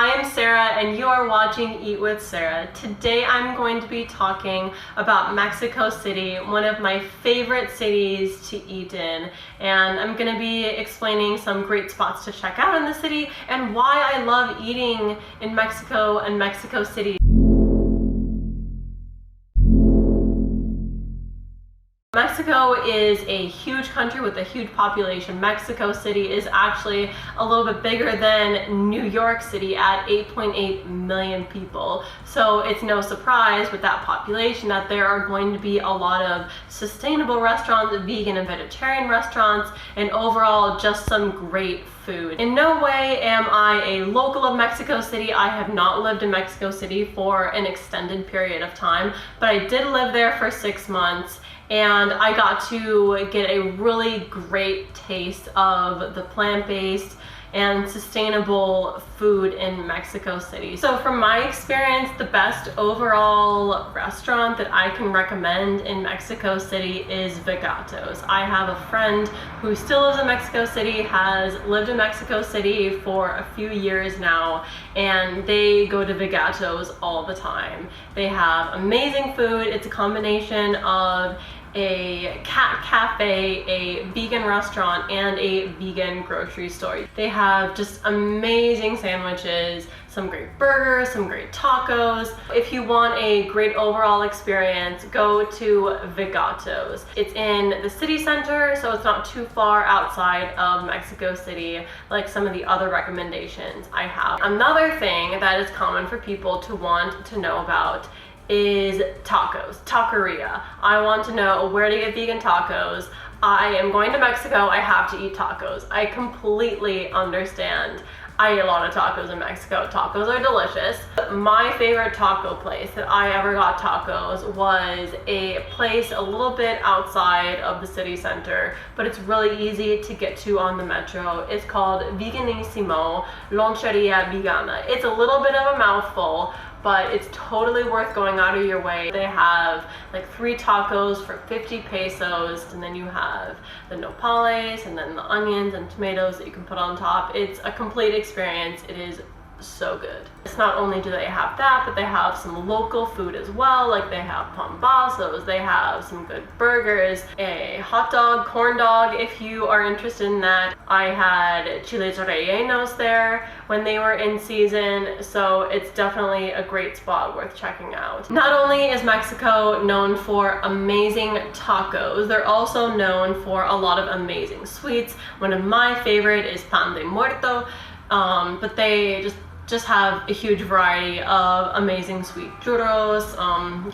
I am Sarah and you are watching Eat with Sarah. Today I'm going to be talking about Mexico City, one of my favorite cities to eat in, and I'm going to be explaining some great spots to check out in the city and why I love eating in Mexico and Mexico City. Mexico is a huge country with a huge population. Mexico City is actually a little bit bigger than New York City at 8.8 million people. So it's no surprise with that population that there are going to be a lot of sustainable restaurants, vegan and vegetarian restaurants, and overall just some great food. In no way am I a local of Mexico City. I have not lived in Mexico City for an extended period of time, but I did live there for 6 months. And I got to get a really great taste of the plant-based and sustainable food in Mexico City. So from my experience, the best overall restaurant that I can recommend in Mexico City is Vegatos. I have a friend who still lives in Mexico City, has lived in Mexico City for a few years now, and they go to Vegatos all the time. They have amazing food. It's a combination of a cat cafe, a vegan restaurant, and a vegan grocery store. They have just amazing sandwiches, some great burgers, some great tacos. If you want a great overall experience, go to Vegatos. It's in the city center, so it's not too far outside of Mexico City like some of the other recommendations I have. Another thing that is common for people to want to know about is tacos, taqueria. I want to know where to get vegan tacos. I am going to Mexico, I have to eat tacos. I completely understand. I eat a lot of tacos in Mexico. Tacos are delicious. My favorite taco place that I ever got tacos was a place a little bit outside of the city center, but it's really easy to get to on the metro. It's called Veganissimo Loncheria Vegana. It's a little bit of a mouthful, but it's totally worth going out of your way. They have like 3 tacos for 50 pesos, and then you have the nopales and then the onions and tomatoes that you can put on top. It's a complete experience. It is so good. It's not only do they have that, but they have some local food as well. Like they have pambazos, they have some good burgers, a hot dog, corn dog if you are interested in that. I had chiles rellenos there when they were in season, so it's definitely a great spot worth checking out. Not only is Mexico known for amazing tacos, they're also known for a lot of amazing sweets. One of my favorite is pan de muerto, but they just have a huge variety of amazing sweet churros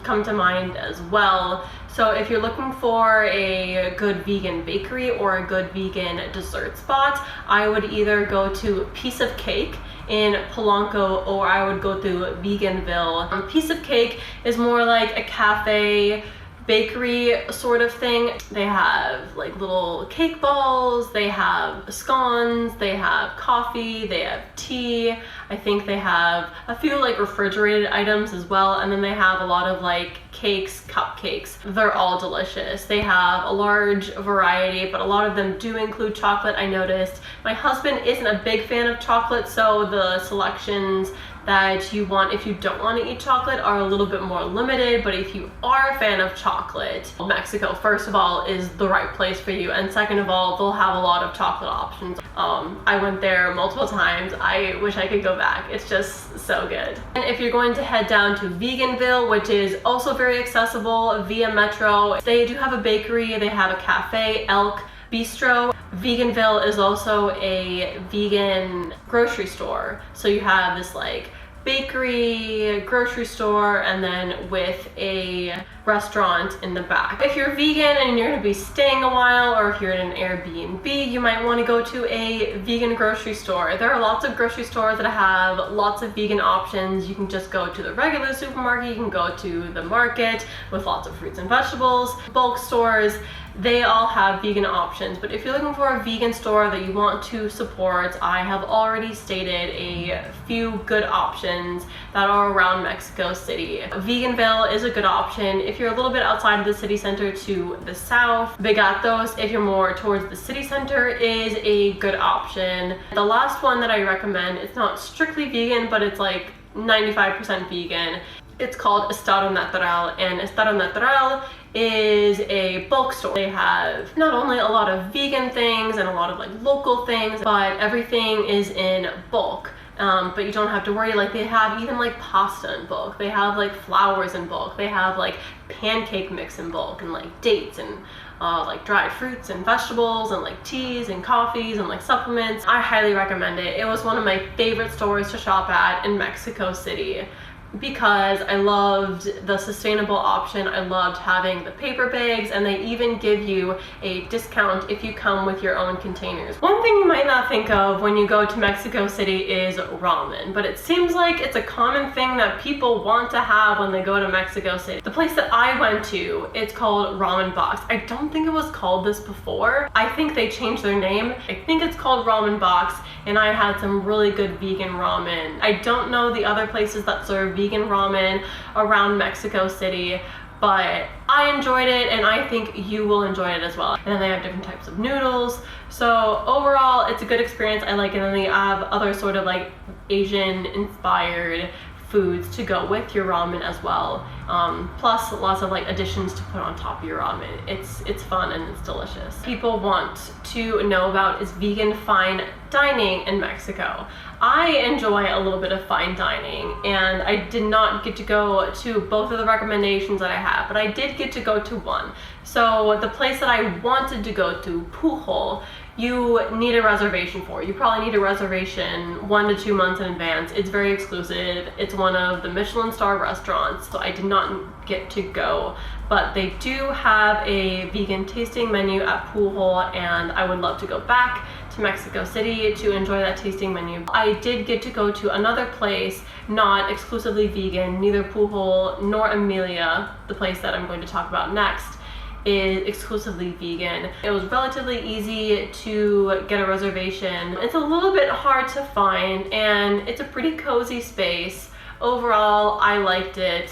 come to mind as well. So if you're looking for a good vegan bakery or a good vegan dessert spot, I would either go to Piece of Cake in Polanco, or I would go to Veganville. Piece of Cake is more like a cafe bakery sort of thing. They have like little cake balls, they have scones, they have coffee, they have tea. I think they have a few like refrigerated items as well, and then they have a lot of like cakes, cupcakes. They're all delicious. They have a large variety, but a lot of them do include chocolate, I noticed. My husband isn't a big fan of chocolate, so the selections that you want if you don't want to eat chocolate are a little bit more limited, but if you are a fan of chocolate, Mexico, first of all, is the right place for you, and second of all, they'll have a lot of chocolate options. I went there multiple times. I wish I could go back. It's just so good. And if you're going to head down to Veganville, which is also very accessible via metro, they do have a bakery, they have a cafe, Elk Bistro. Veganville is also a vegan grocery store. So you have this like bakery, grocery store, and then with a restaurant in the back. If you're vegan and you're gonna be staying a while, or if you're in an Airbnb, you might want to go to a vegan grocery store. There are lots of grocery stores that have lots of vegan options. You can just go to the regular supermarket, you can go to the market with lots of fruits and vegetables, bulk stores. They all have vegan options, but if you're looking for a vegan store that you want to support, I have already stated a few good options that are around Mexico City. Veganville is a good option if if you're a little bit outside of the city center to the south. Vegatos, if you're more towards the city center, is a good option. The last one that I recommend, it's not strictly vegan, but it's like 95% vegan. It's called Estado Natural, and Estado Natural is a bulk store. They have not only a lot of vegan things and a lot of like local things, but everything is in bulk. But you don't have to worry, like they have even like pasta in bulk, they have like flours in bulk, they have like pancake mix in bulk, and like dates, and like dried fruits and vegetables, and like teas and coffees and like supplements. I highly recommend it. It was one of my favorite stores to shop at in Mexico City, because I loved the sustainable option. I loved having the paper bags, and they even give you a discount if you come with your own containers. One thing you might not think of when you go to Mexico City is ramen, but it seems like it's a common thing that people want to have when they go to Mexico City. The place that I went to, it's called Ramen Box. I don't think it was called this before. I think they changed their name. I think it's called Ramen Box, and I had some really good vegan ramen. I don't know the other places that serve vegan ramen around Mexico City, but I enjoyed it, and I think you will enjoy it as well. And then they have different types of noodles. So overall, it's a good experience. I like it. And they have other sort of like Asian inspired foods to go with your ramen as well. Plus lots of like additions to put on top of your ramen. It's fun and it's delicious. People want to know about is vegan fine dining in Mexico. I enjoy a little bit of fine dining, and I did not get to go to both of the recommendations that I have, but I did get to go to one. So the place that I wanted to go to, Pujol, you need a reservation for. You probably need a reservation 1 to 2 months in advance. It's very exclusive. It's one of the Michelin star restaurants, so I did not get to go. But they do have a vegan tasting menu at Pujol, and I would love to go back to Mexico City to enjoy that tasting menu. I did get to go to another place, not exclusively vegan. Neither Pujol nor Amelia, the place that I'm going to talk about next, is exclusively vegan. It was relatively easy to get a reservation. It's a little bit hard to find, and it's a pretty cozy space. Overall, I liked it.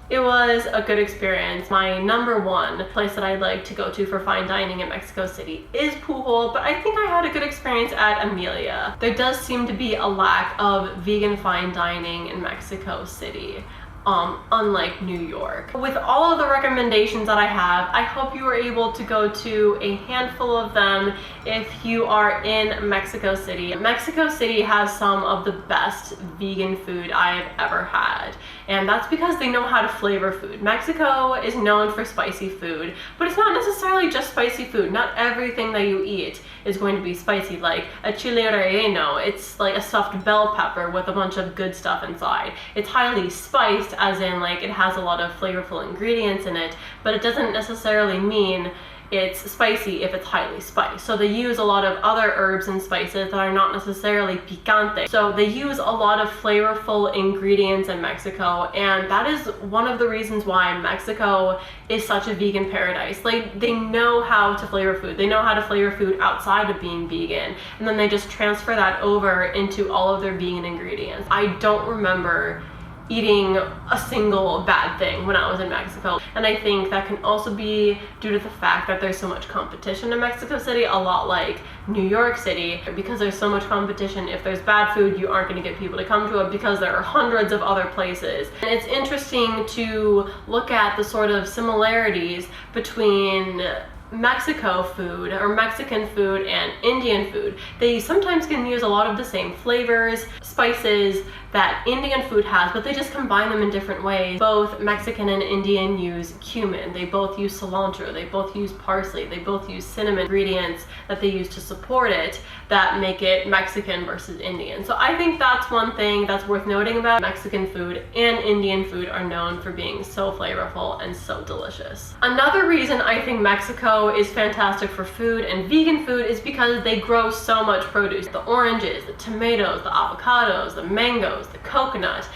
It was a good experience. My number one place that I'd like to go to for fine dining in Mexico City is Pujol, but I think I had a good experience at Amelia. There does seem to be a lack of vegan fine dining in Mexico City. Unlike New York. With all of the recommendations that I have, I hope you were able to go to a handful of them if you are in Mexico City. Mexico City has some of the best vegan food I've ever had, and that's because they know how to flavor food. Mexico is known for spicy food, but it's not necessarily just spicy food. Not everything that you eat is going to be spicy, like a chile relleno. It's like a stuffed bell pepper with a bunch of good stuff inside. It's highly spiced, as in like it has a lot of flavorful ingredients in it, but it doesn't necessarily mean it's spicy if it's highly spiced. So they use a lot of other herbs and spices that are not necessarily picante. So they use a lot of flavorful ingredients in Mexico, and that is one of the reasons why Mexico is such a vegan paradise. Like, they know how to flavor food. They know how to flavor food outside of being vegan, and then they just transfer that over into all of their vegan ingredients. I don't remember eating a single bad thing when I was in Mexico. And I think that can also be due to the fact that there's so much competition in Mexico City, a lot like New York City. Because there's so much competition, if there's bad food, you aren't going to get people to come to it because there are hundreds of other places. And it's interesting to look at the sort of similarities between Mexico food or Mexican food and Indian food. They sometimes can use a lot of the same flavors, spices that Indian food has, but they just combine them in different ways. Both Mexican and Indian use cumin, they both use cilantro, they both use parsley, they both use cinnamon, ingredients that they use to support it that make it Mexican versus Indian. So I think that's one thing that's worth noting about Mexican food, and Indian food are known for being so flavorful and so delicious. Another reason I think Mexico is fantastic for food and vegan food is because they grow so much produce. The oranges, the tomatoes, the avocados, the mangoes, the coconut.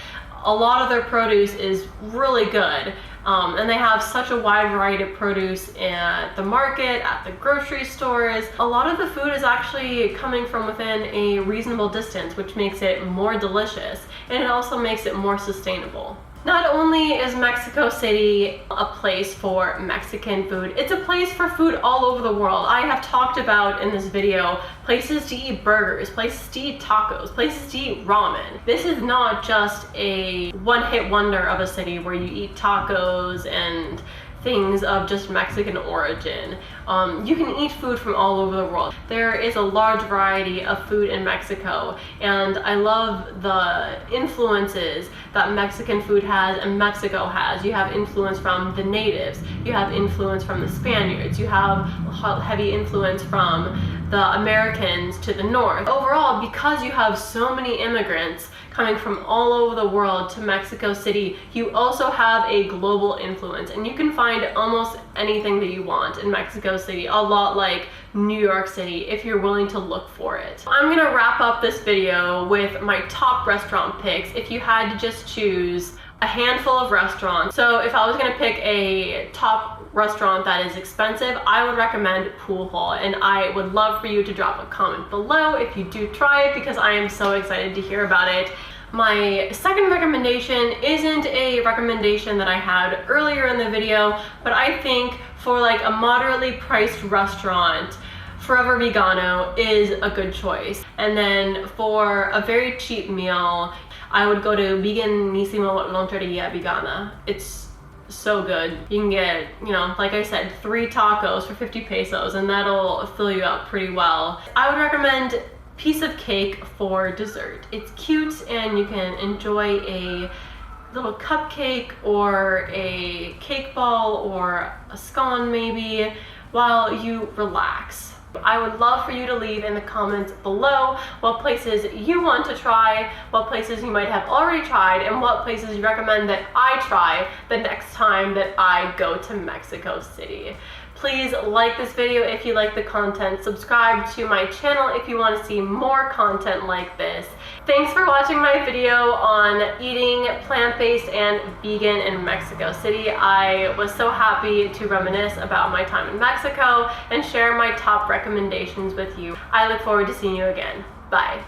A lot of their produce is really good. And they have such a wide variety of produce at the market, at the grocery stores. A lot of the food is actually coming from within a reasonable distance, which makes it more delicious, and it also makes it more sustainable. Not only is Mexico City a place for Mexican food, it's a place for food all over the world. I have talked about in this video places to eat burgers, places to eat tacos, places to eat ramen. This is not just a one-hit wonder of a city where you eat tacos and things of just Mexican origin. You can eat food from all over the world. There is a large variety of food in Mexico, and I love the influences that Mexican food has and Mexico has. You have influence from the natives, you have influence from the Spaniards, you have heavy influence from the Americans to the north. Overall, because you have so many immigrants coming from all over the world to Mexico City, you also have a global influence, and you can find almost anything that you want in Mexico City, a lot like New York City, if you're willing to look for it. I'm gonna wrap up this video with my top restaurant picks if you had to just choose a handful of restaurants. So if I was gonna pick a top restaurant that is expensive, I would recommend Pujol, and I would love for you to drop a comment below if you do try it, because I am so excited to hear about it. My second recommendation isn't a recommendation that I had earlier in the video, but I think for like a moderately priced restaurant, Forever Vegano is a good choice. And then for a very cheap meal, I would go to Veganissimo Loncheria Vegana. It's so good. You can get, you know, like I said, 3 tacos for 50 pesos, and that'll fill you up pretty well. I would recommend Piece of Cake for dessert. It's cute, and you can enjoy a little cupcake or a cake ball or a scone maybe while you relax. I would love for you to leave in the comments below what places you want to try, what places you might have already tried, and what places you recommend that I try the next time that I go to Mexico City. Please like this video if you like the content, subscribe to my channel if you want to see more content like this. Thanks for watching my video on eating plant-based and vegan in Mexico City. I was so happy to reminisce about my time in Mexico and share my top recommendations with you. I look forward to seeing you again. Bye.